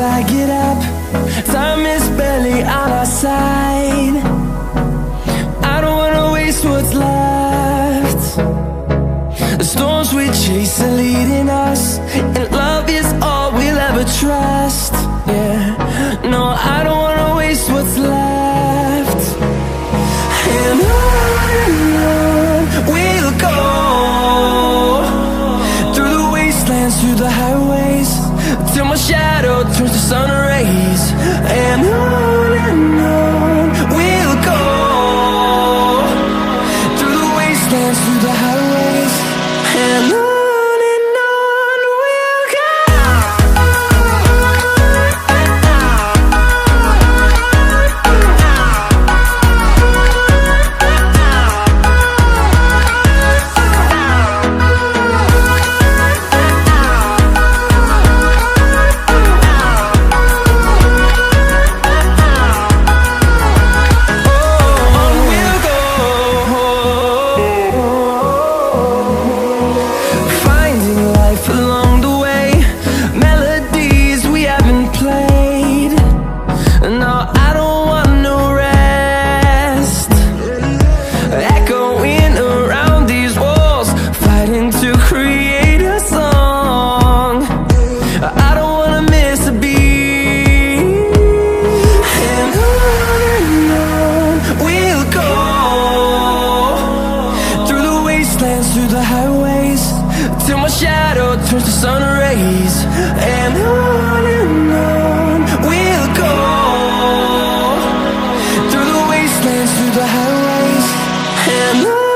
till I get up. Time is barely on our side. I don't wanna waste what's left. The storms we chase are leading us, and love is all we'll ever trust. Yeah, no, I don't wanna waste what's left. And on we'll go, through the wastelands, through the highways, till my shadow turns to sun rays. And on we'll go, through the wastelands, through the highways, and on we'll go. Through the highways, till my shadow turns to sun rays. And on we'll go, through the wastelands, through the highways, and on.